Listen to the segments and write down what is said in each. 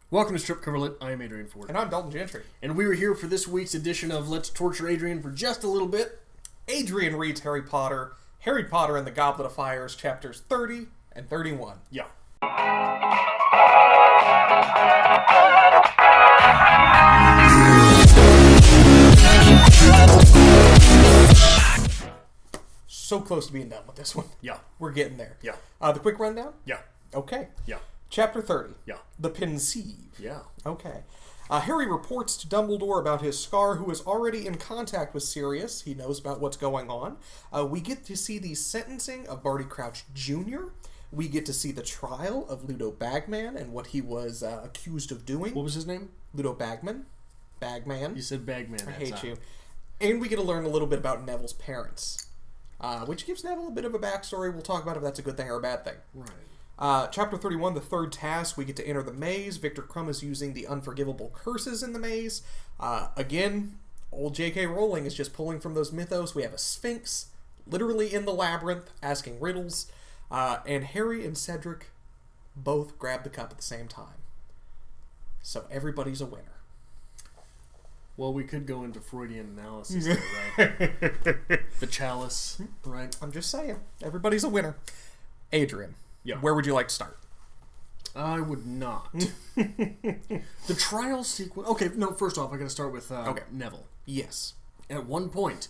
Welcome to Strip Coverlet. I am Adrian Fort. And I'm Dalton Gentry. And we are here for this week's edition of Let's Torture Adrian for just a little bit. Adrian reads Harry Potter and the Goblet of Fires, chapters 30 and 31. Yeah. So close to being done with this one. Yeah. We're getting there. Yeah. The quick rundown? Yeah. Okay. Yeah. Chapter 30. Yeah. The Pensieve. Yeah. Okay. Harry reports to Dumbledore about his Scar, who is already in contact with Sirius. He knows about what's going on. We get to see the sentencing of Barty Crouch Jr. We get to see the trial of Ludo Bagman and what he was accused of doing. What was his name? Ludo Bagman. Bagman. You said Bagman. I hate you. And we get to learn a little bit about Neville's parents, which gives Neville a bit of a backstory. We'll talk about if that's a good thing or a bad thing. Right. Chapter 31, the third task, we get to enter the maze. Victor Crumb is using the unforgivable curses in the maze. Again, old J.K. Rowling is just pulling from those mythos. We have a Sphinx, literally in the labyrinth, asking riddles. And Harry and Cedric both grab the cup at the same time. So everybody's a winner. Well, we could go into Freudian analysis there, right? The chalice, right? I'm just saying, everybody's a winner. Adrian. Yeah. Where would you like to start? I would not. The trial sequence... Okay, no, first off, I gotta start with Neville. Yes. At one point,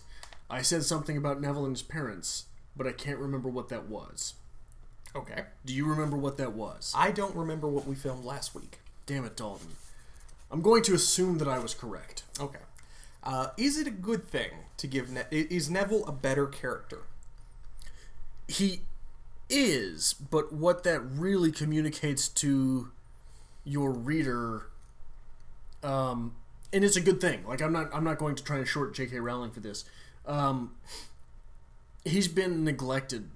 I said something about Neville and his parents, but I can't remember what that was. Okay. Do you remember what that was? I don't remember what we filmed last week. Damn it, Dalton. I'm going to assume that I was correct. Okay. Is it a good thing to give... Is Neville a better character? He is, but what that really communicates to your reader, and it's a good thing. Like I'm not going to try and short J.K. Rowling for this. He's been neglected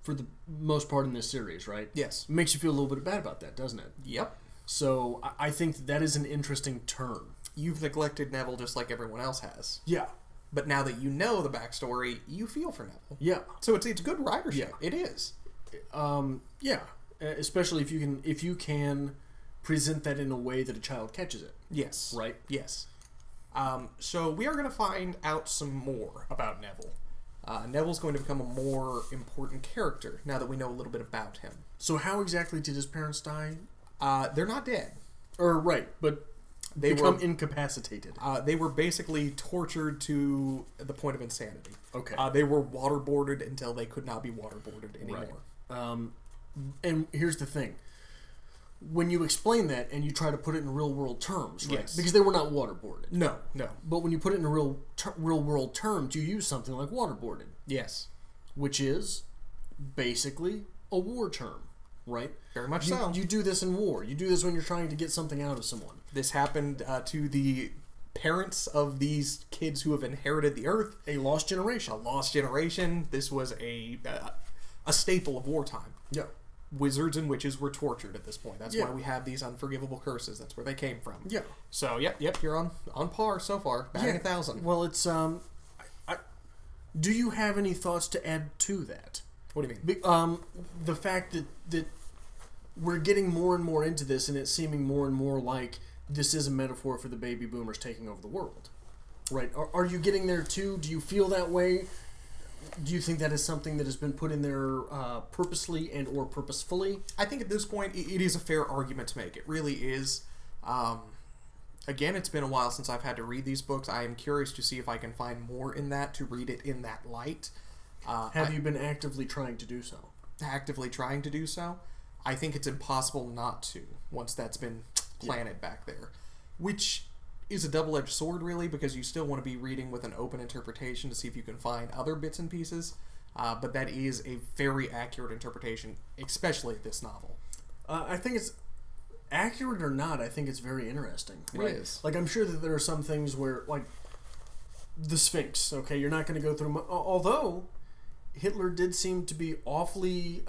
for the most part in this series, right? Yes. It makes you feel a little bit bad about that, doesn't it? Yep. So I think that is an interesting turn. You've neglected Neville just like everyone else has. Yeah. But now that you know the backstory, you feel for Neville. Yeah. So it's good writership. Yeah. It is. Yeah. Especially if you can present that in a way that a child catches it. Yes. Right? Yes. So we are going to find out some more about Neville. Neville's going to become a more important character now that we know a little bit about him. So how exactly did his parents die? They're not dead. Right, but they become incapacitated. They were basically tortured to the point of insanity. Okay. They were waterboarded until they could not be waterboarded anymore. Right. And here's the thing. When you explain that and you try to put it in real world terms, right? Yes. Because they were not waterboarded. No. But when you put it in real world terms, you use something like waterboarded. Yes. Which is basically a war term, right? Very much so. You do this in war. You do this when you're trying to get something out of someone. This happened to the parents of these kids who have inherited the Earth. A lost generation. A lost generation. This was a staple of wartime. Yeah. Wizards and witches were tortured at this point. That's Yeah. why we have these unforgivable curses. That's where they came from. Yeah. So, yep, you're on par so far. Batting 1,000. Well, it's do you have any thoughts to add to that? What do you mean? The fact that we're getting more and more into this, and it's seeming more and more like this is a metaphor for the baby boomers taking over the world, right? Are you getting there too? Do you feel that way? Do you think that is something that has been put in there purposely and or purposefully? I think at this point it is a fair argument to make. It really is. Again, it's been a while since I've had to read these books. I am curious to see if I can find more in that, to read it in that light. Have you been actively trying to do so? Actively trying to do so? I think it's impossible not to once that's been planted back there. Which is a double-edged sword, really, because you still want to be reading with an open interpretation to see if you can find other bits and pieces. But that is a very accurate interpretation, especially this novel. I think it's accurate or not. I think it's very interesting. It right? is. Like, I'm sure that there are some things where, like, the Sphinx. Okay, you're not going to go through. Although Hitler did seem to be awfully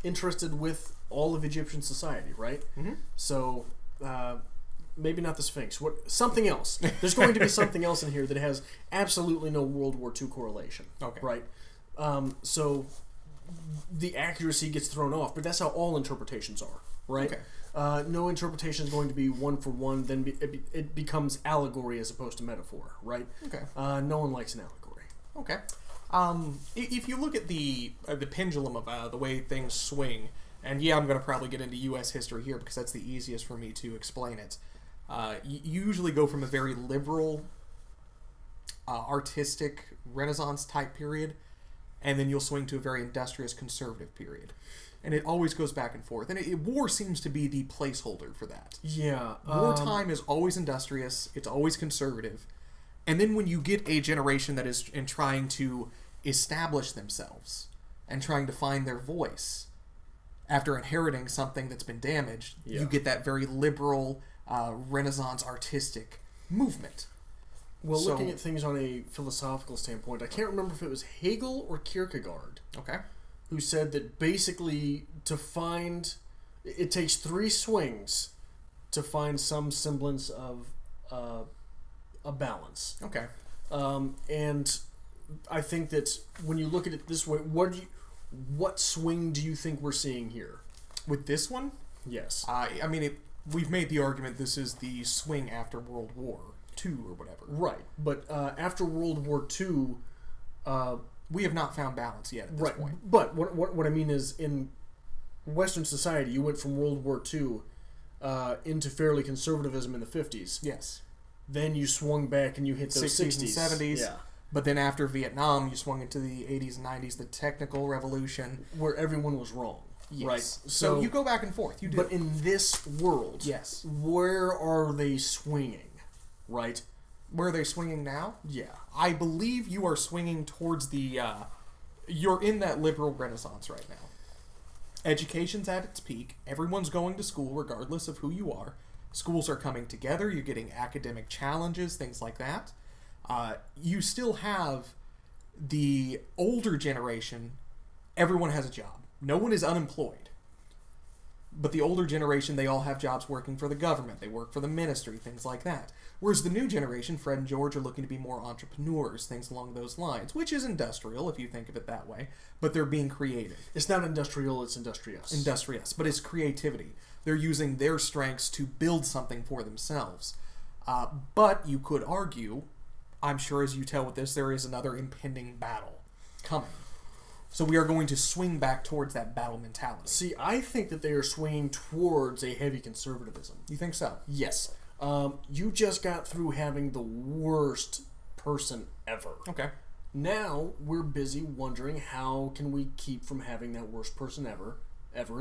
interested with all of Egyptian society, right? Mm-hmm. So. Maybe not the Sphinx. Something else. There's going to be something else in here that has absolutely no World War II correlation. Okay. Right? So the accuracy gets thrown off, but that's how all interpretations are, right? Okay. no interpretation is going to be one for one. Then it becomes allegory as opposed to metaphor, right? Okay. No one likes an allegory. Okay. If you look at the pendulum of the way things swing, and yeah, I'm going to probably get into U.S. history here because that's the easiest for me to explain it. You usually go from a very liberal, artistic Renaissance type period, and then you'll swing to a very industrious conservative period. And it always goes back and forth. And war seems to be the placeholder for that. Yeah. Wartime is always industrious. It's always conservative. And then when you get a generation that is trying to establish themselves and trying to find their voice after inheriting something that's been damaged, you get that very liberal, Renaissance artistic movement. Well, looking at things on a philosophical standpoint, I can't remember if it was Hegel or Kierkegaard. Okay. Who said that basically it takes 3 swings to find some semblance of a balance. Okay. And I think that when you look at it this way, what swing do you think we're seeing here? With this one? Yes. I mean, we've made the argument this is the swing after World War II or whatever. Right. But after World War II... we have not found balance yet at this point. But what I mean is, in Western society, you went from World War II into fairly conservatism in the 50s. Yes. Then you swung back and you hit those 60s. and 70s. Yeah. But then after Vietnam, you swung into the 80s and 90s, the technical revolution. Where everyone was wrong. Yes. Right? So you go back and forth. You do. But in this world, yes, where are they swinging? Right? Where are they swinging now? Yeah. I believe you are swinging towards the... you're in that liberal renaissance right now. Education's at its peak. Everyone's going to school regardless of who you are. Schools are coming together. You're getting academic challenges, things like that. You still have the older generation. Everyone has a job. No one is unemployed. But the older generation, they all have jobs working for the government. They work for the ministry, things like that. Whereas the new generation, Fred and George, are looking to be more entrepreneurs, things along those lines, which is industrial, if you think of it that way. But they're being creative. It's not industrial, it's industrious. Industrious, but it's creativity. They're using their strengths to build something for themselves. But you could argue, I'm sure as you tell with this, there is another impending battle coming. So we are going to swing back towards that battle mentality. See, I think that they are swinging towards a heavy conservatism. You think so? Yes. You just got through having the worst person ever. Okay. Now we're busy wondering how can we keep from having that worst person ever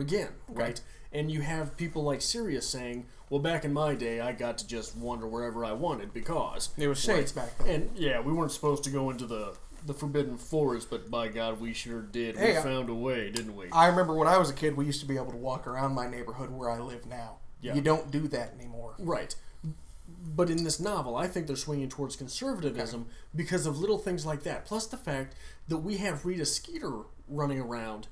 again, okay. Right? And you have people like Sirius saying, well, back in my day, I got to just wander wherever I wanted because... There was shades back then. And, yeah, we weren't supposed to go into the Forbidden Forest, but by God, we sure did. We found a way, didn't we? I remember when I was a kid, we used to be able to walk around my neighborhood where I live now. Yeah. You don't do that anymore. Right. But in this novel, I think they're swinging towards conservatism because of little things like that. Plus the fact that we have Rita Skeeter running around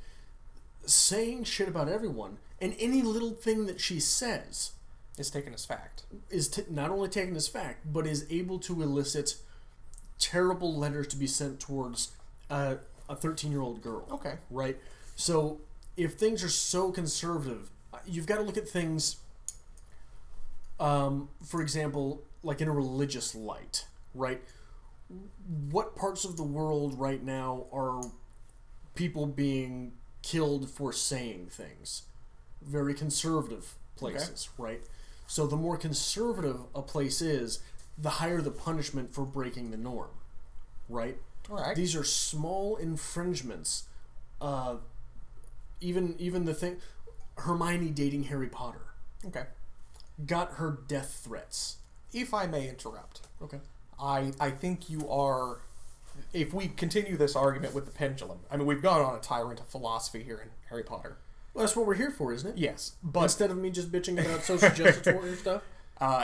saying shit about everyone, and any little thing that she says is taken as fact. Is not only taken as fact, but is able to elicit terrible letters to be sent towards a 13-year-old girl. Okay. Right? So if things are so conservative, you've got to look at things, for example, like in a religious light, right? What parts of the world right now are people being killed for saying things? Very conservative places, right? So the more conservative a place is, the higher the punishment for breaking the norm, right? All right. These are small infringements. Even the thing, Hermione dating Harry Potter. Okay. Got her death threats. If I may interrupt. Okay. I think you are... If we continue this argument with the pendulum, I mean, we've gone on a tyrant of philosophy here in Harry Potter. Well, that's what we're here for, isn't it? Yes, but... Instead of me just bitching about social justice warrior stuff?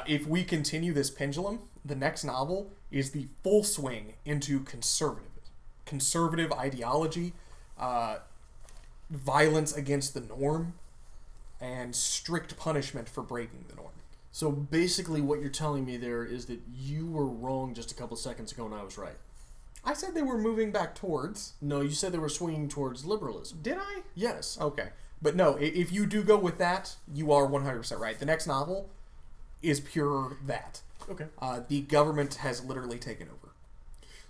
If we continue this pendulum, the next novel is the full swing into conservative ideology, violence against the norm, and strict punishment for breaking the norm. So basically what you're telling me there is that you were wrong just a couple seconds ago and I was right. I said they were moving back towards... No, you said they were swinging towards liberalism. Did I? Yes. Okay. But no, if you do go with that, you are 100% right. The next novel is pure that. Okay. The government has literally taken over.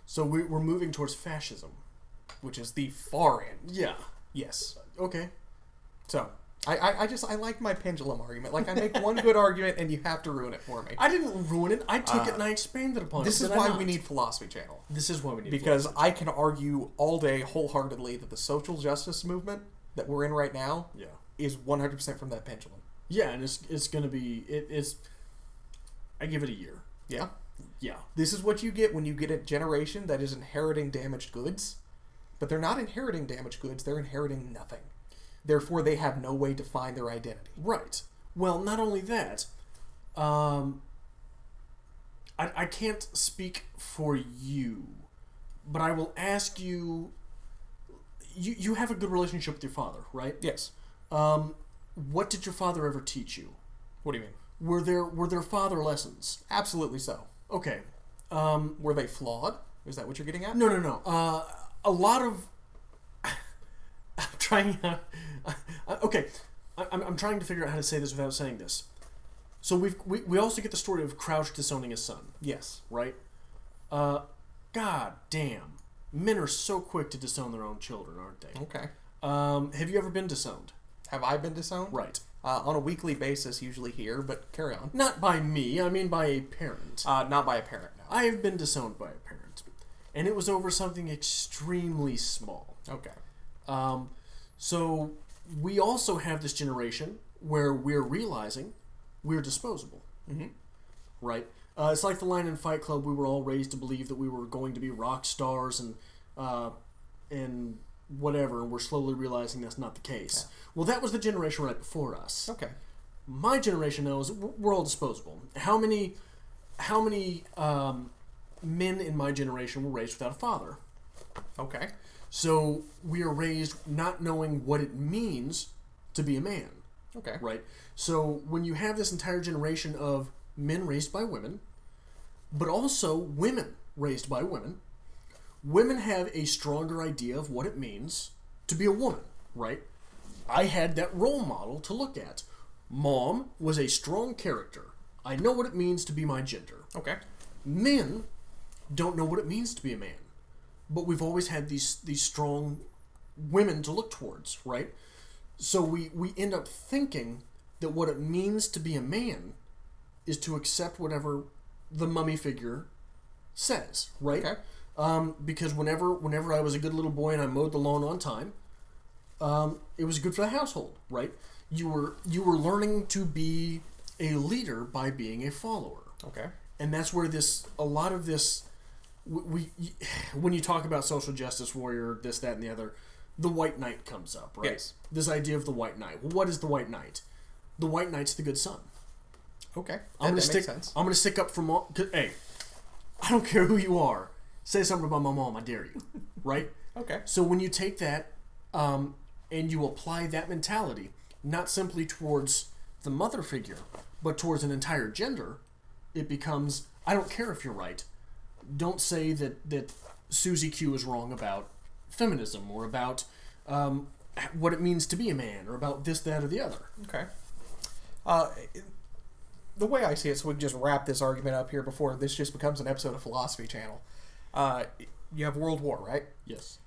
So we're moving towards fascism. Which is the far end. Yeah. Yes. Okay. So, I like my pendulum argument. Like, I make one good argument and you have to ruin it for me. I didn't ruin it. I took it and I expanded upon it. This is why we need Philosophy Channel. This is why we need Because I can argue all day wholeheartedly that the social justice movement that we're in right now is 100% from that pendulum. Yeah, and it's going to be... It's... I give it a year. Yeah? Yeah. This is what you get when you get a generation that is inheriting damaged goods. But they're not inheriting damaged goods. They're inheriting nothing. Therefore, they have no way to find their identity. Right. Well, not only that, I can't speak for you, but I will ask you, you have a good relationship with your father, right? Yes. What did your father ever teach you? What do you mean? Were there father lessons? Absolutely so. Okay. Were they flawed? Is that what you're getting at? No. A lot of... I'm trying... okay. I'm trying to figure out how to say this without saying this. So we also get the story of Crouch disowning his son. Yes. Right? God damn. Men are so quick to disown their own children, aren't they? Okay. Have you ever been disowned? Have I been disowned? Right. On a weekly basis, usually here, but carry on. Not by me. I mean by a parent. Not by a parent, no. I have been disowned by a parent. And it was over something extremely small. Okay. So we also have this generation where we're realizing we're disposable. Mm-hmm. Right? It's like the line in Fight Club, we were all raised to believe that we were going to be rock stars and whatever, and we're slowly realizing that's not the case. Yeah. Well, that was the generation right before us. Okay. My generation knows we're all disposable. How many men in my generation were raised without a father? Okay. So we are raised not knowing what it means to be a man. Okay. Right? So when you have this entire generation of men raised by women, but also women raised by women, women have a stronger idea of what it means to be a woman, right? I had that role model to look at. Mom was a strong character. I know what it means to be my gender. Okay. Men don't know what it means to be a man. But we've always had these strong women to look towards, right? So we end up thinking that what it means to be a man is to accept whatever the mummy figure says, right? Okay. Because whenever I was a good little boy and I mowed the lawn on time, it was good for the household, right? You were learning to be a leader by being a follower. Okay. And that's where a lot of this, when you talk about social justice warrior, this, that, and the other, the white knight comes up, right? Yes. This idea of the white knight. Well, what is the white knight? The white knight's the good son. Okay. That makes sense. I'm gonna stick up for mom. Hey, I don't care who you are. Say something about my mom. I dare you. Right? Okay. So when you take that, and you apply that mentality, not simply towards the mother figure, but towards an entire gender, it becomes, I don't care if you're right. Don't say that Susie Q is wrong about feminism or about what it means to be a man or about this, that, or the other. Okay. The way I see it, so we can just wrap this argument up here before this just becomes an episode of Philosophy Channel. You have World War, right? Yes.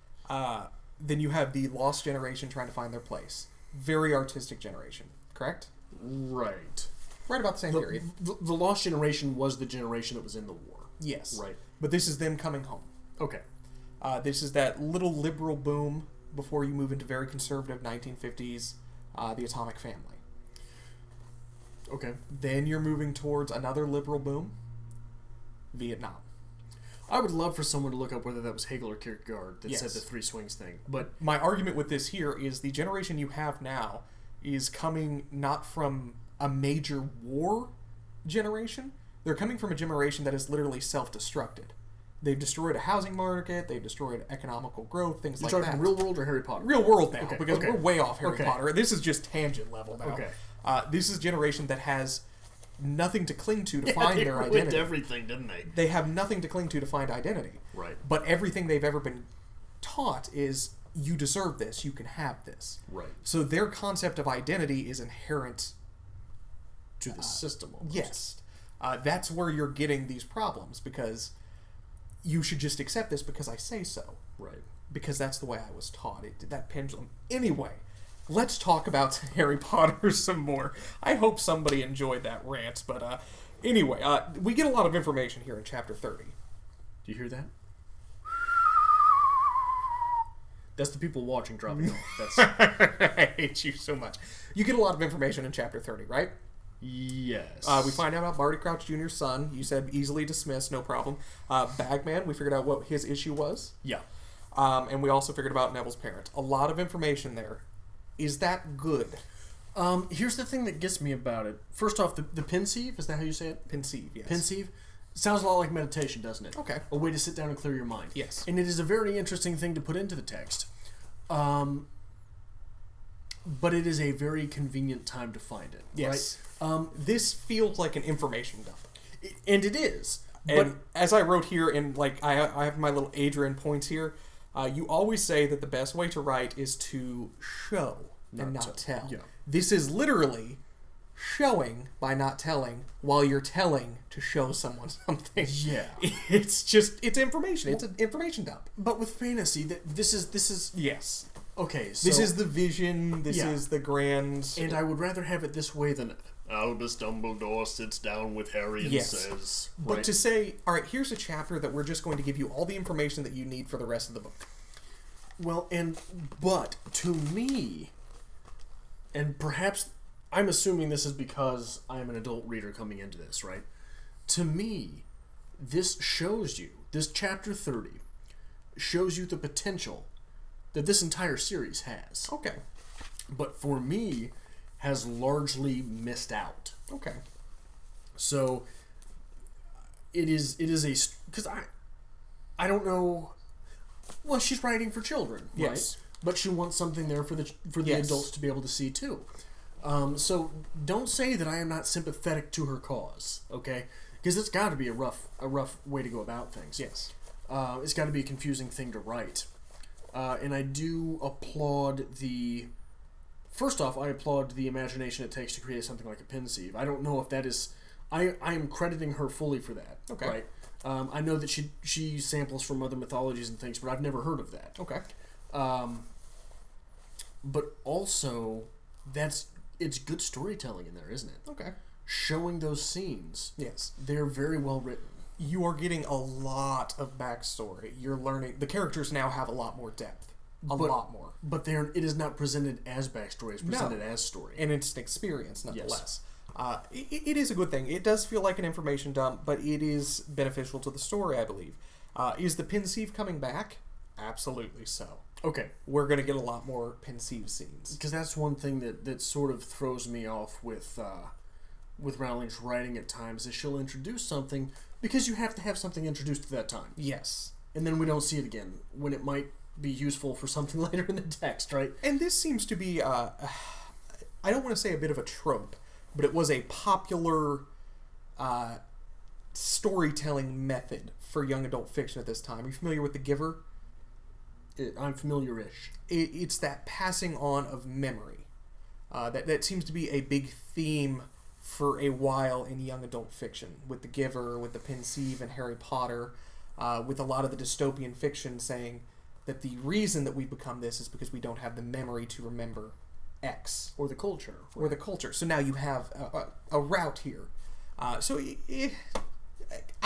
Then you have the lost generation trying to find their place. Very artistic generation, correct? Right. Right about the same period. The lost generation was the generation that was in the war. Yes. Right. But this is them coming home. Okay. This is that little liberal boom before you move into very conservative 1950s, the atomic family. Okay. Then you're moving towards another liberal boom, Vietnam. I would love for someone to look up whether that was Hegel or Kierkegaard that Yes. said the three swings thing. But my argument with this here is the generation you have now is coming not from a major war generation. They're coming from a generation that is literally self-destructed. They've destroyed a housing market. They've destroyed economical growth, things you're like talking that. Real world or Harry Potter? Real world now, Okay, because okay. we're way off Harry Okay. Potter. This is just tangent level now. Okay. This is a generation that has nothing to cling to Yeah, find they their ruined identity. everything, didn't they? They have nothing to cling to find identity. Right. But everything they've ever been taught is you deserve this, you can have this. Right. So their concept of identity is inherent to the system almost. Yes. That's where you're getting these problems, because you should just accept this because I say so. Right. Because that's the way I was taught. That pendulum. Anyway, let's talk about Harry Potter some more. I hope somebody enjoyed that rant, but anyway, we get a lot of information here in Chapter 30. Do you hear that? That's the people watching dropping off. That's... I hate you so much. You get a lot of information in Chapter 30, right? Yes. We find out about Barty Crouch Jr.'s son. You said easily dismissed, no problem. Bagman, we figured out what his issue was. Yeah. And we also figured about Neville's parent. A lot of information there. Is that good? Here's the thing that gets me about it. First off, the pensieve, is that how you say it? Pensieve, yes. Pensieve? Sounds a lot like meditation, doesn't it? Okay. A way to sit down and clear your mind. Yes. And it is a very interesting thing to put into the text. But it is a very convenient time to find it. Yes. Right? This feels like an information dump. And it is. And as I wrote here, and like I have my little Adrian points here, you always say that the best way to write is to show and not tell. Yeah. This is literally showing by not telling, while you're telling to show someone something. Yeah. It's information. It's an information dump. But with fantasy, this is Yes. okay. So, This is the vision. This is the grand. and I would rather have it this way than Albus Dumbledore sits down with Harry and says. But right? to say, all right, here's a chapter that we're just going to give you all the information that you need for the rest of the book. Well, but to me, and perhaps I'm assuming this is because I'm an adult reader coming into this, right? To me, this chapter 30 shows you the potential that this entire series has. Okay. But for me, has largely missed out. Okay. So it is because I don't know. Well, she's writing for children, right? Yes. But she wants something there for the adults to be able to see too. So don't say that I am not sympathetic to her cause, okay? Because it's got to be a rough way to go about things. Yes. It's got to be a confusing thing to write. And I do applaud the... First off, I applaud the imagination it takes to create something like a pensieve. I don't know if that is... I am crediting her fully for that. Okay. Right? I know that she samples from other mythologies and things, but I've never heard of that. Okay. But also, it's good storytelling in there, isn't it? Okay. Showing those scenes. Yes. They're very well written. You are getting a lot of backstory. You're learning... The characters now have a lot more depth. A lot more. But it is not presented as backstory. It's presented as story. And it's an experience, nonetheless. Yes. It is a good thing. It does feel like an information dump, but it is beneficial to the story, I believe. Is the pensieve coming back? Absolutely so. Okay. We're going to get a lot more pensieve scenes. Because that's one thing that sort of throws me off with Rowling's writing at times, is she'll introduce something because you have to have something introduced at that time. Yes. And then we don't see it again, when it might be useful for something later in the text, right? And this seems to be, I don't want to say a bit of a trope, but it was a popular storytelling method for young adult fiction at this time. Are you familiar with The Giver? I'm familiar-ish. It's that passing on of memory. That seems to be a big theme for a while in young adult fiction, with The Giver, with the pensieve and Harry Potter, with a lot of the dystopian fiction saying that the reason that we become this is because we don't have the memory to remember X. Or the culture. Or the culture. So now you have a route here. I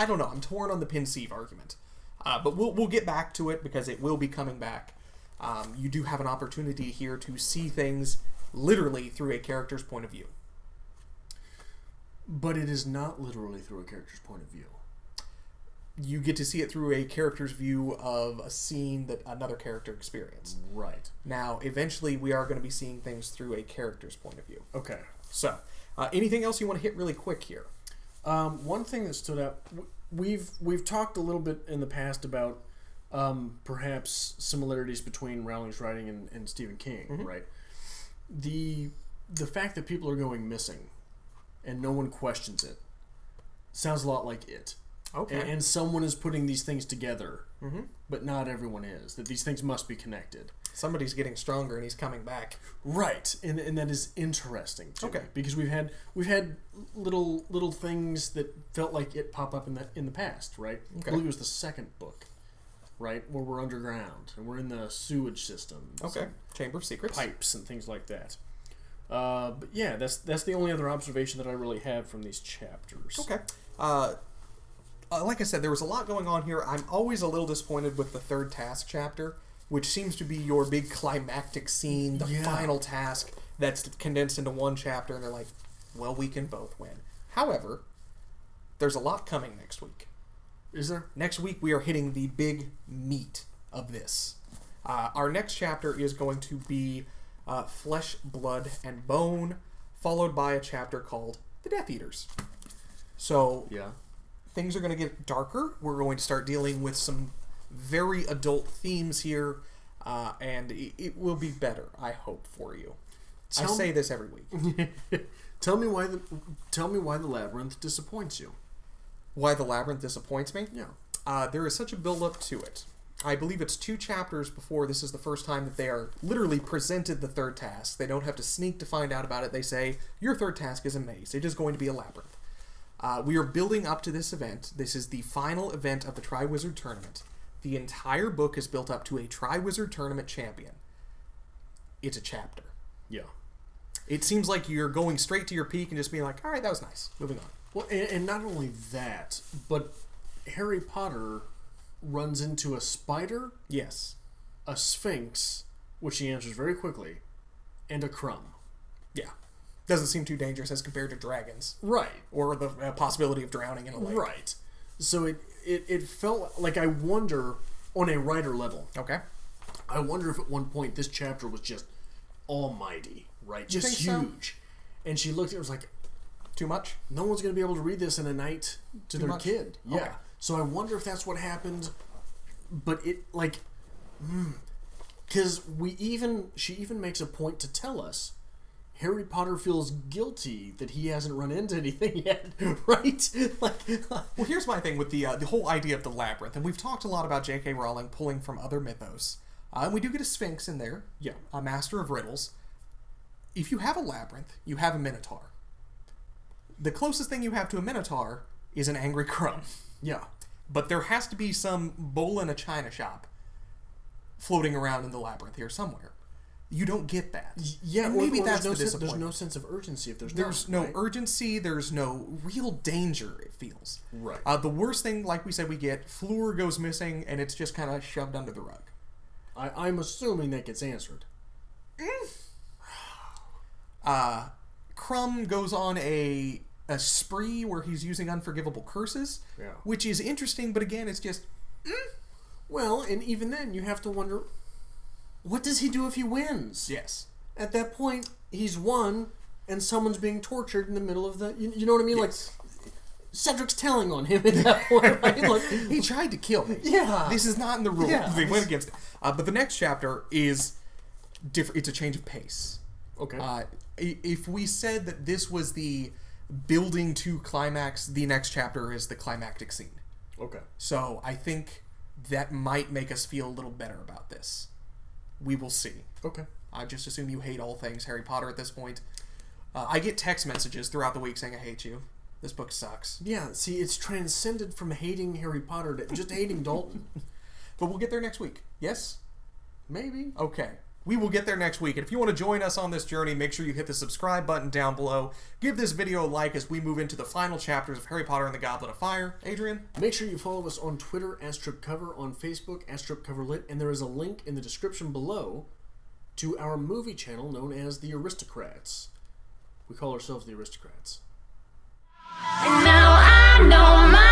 don't know. I'm torn on the pensieve argument. But we'll get back to it because it will be coming back. You do have an opportunity here to see things literally through a character's point of view. But it is not literally through a character's point of view. You get to see it through a character's view of a scene that another character experienced. Right. Now, eventually, we are going to be seeing things through a character's point of view. Okay. So, anything else you want to hit really quick here? One thing that stood out, we've talked a little bit in the past about perhaps similarities between Rowling's writing and Stephen King, mm-hmm. right? The fact that people are going missing and no one questions it sounds a lot like It. Okay. And someone is putting these things together, but not everyone is. That these things must be connected. Somebody's getting stronger and he's coming back. Right, and that is interesting to me, Okay. because we've had little things that felt like it pop up in the past, right? Okay. I believe it was the second book, right, where we're underground and we're in the sewage system. Okay. Chamber of Secrets. Pipes and things like that. But yeah, that's the only other observation that I really have from these chapters. Okay. Like I said, there was a lot going on here. I'm always a little disappointed with the third task chapter, which seems to be your big climactic scene, the final task that's condensed into one chapter, and they're like, well, we can both win. However, there's a lot coming next week. Is there? Next week, we are hitting the big meat of this. Our next chapter is going to be Flesh, Blood, and Bone, followed by a chapter called The Death Eaters. So, things are going to get darker. We're going to start dealing with some very adult themes here, and it will be better, I hope, for you. I say this every week. Tell me why the labyrinth disappoints you. Why the labyrinth disappoints me? Yeah. There is such a build-up to it. I believe it's 2 chapters before this is the first time that they are literally presented the third task. They don't have to sneak to find out about it. They say, your third task is a maze. It is going to be a labyrinth. We are building up to this event. This is the final event of the Triwizard Tournament. The entire book is built up to a Triwizard Tournament champion. It's a chapter. Yeah. It seems like you're going straight to your peak and just being like, all right, that was nice. Moving on. Well, and not only that, but Harry Potter runs into a spider, Yes. a sphinx, which he answers very quickly, and a crumb. Yeah. Doesn't seem too dangerous as compared to dragons. Right. Or the possibility of drowning in a lake. Right. So it felt like, I wonder, on a writer level, Okay. I wonder if at one point this chapter was just almighty, right? You Just think so? huge. And she looked at it and was like, Too much? no one's going to be able to read this in a night to Too their much? kid. Yeah. Okay. So I wonder if that's what happened. But it, like, because she even makes a point to tell us Harry Potter feels guilty that he hasn't run into anything yet, right? Like, Well, here's my thing with the whole idea of the labyrinth, and we've talked a lot about J.K. Rowling pulling from other mythos. And we do get a sphinx in there, yeah, a master of riddles. If you have a labyrinth, you have a minotaur. The closest thing you have to a minotaur is an angry crumb. yeah. But there has to be some bowl in a china shop floating around in the labyrinth here somewhere. You don't get that. Yeah, and maybe or that's there's the no disappointment. there's no sense of urgency if there's No right? urgency. There's no real danger, it feels. Right. The worst thing, like we said, we get, Fleur goes missing, and it's just kind of shoved under the rug. I'm assuming that gets answered. Crumb goes on a spree where he's using unforgivable curses, Yeah. which is interesting, but again, it's just... Well, and even then, you have to wonder, what does he do if he wins? Yes. At that point, he's won, and someone's being tortured in the middle of the... You know what I mean? Yes. Like, Cedric's telling on him at that point, right? Like, He tried to kill me. Yeah. This is not in the rules. Yeah. They went against it. But the next chapter is different. It's a change of pace. okay. If we said that this was the building to climax, the next chapter is the climactic scene. Okay. So I think that might make us feel a little better about this. We will see. Okay. I just assume you hate all things Harry Potter at this point. I get text messages throughout the week saying I hate you. This book sucks. Yeah, see, it's transcended from hating Harry Potter to just hating Dalton. But we'll get there next week. Yes? Maybe. Okay. We will get there next week. And if you want to join us on this journey, make sure you hit the subscribe button down below. Give this video a like as we move into the final chapters of Harry Potter and the Goblet of Fire. Adrian? Make sure you follow us on Twitter, @StripCover, on Facebook, @StripCoverLit, and there is a link in the description below to our movie channel known as The Aristocrats. We call ourselves The Aristocrats. And now I know my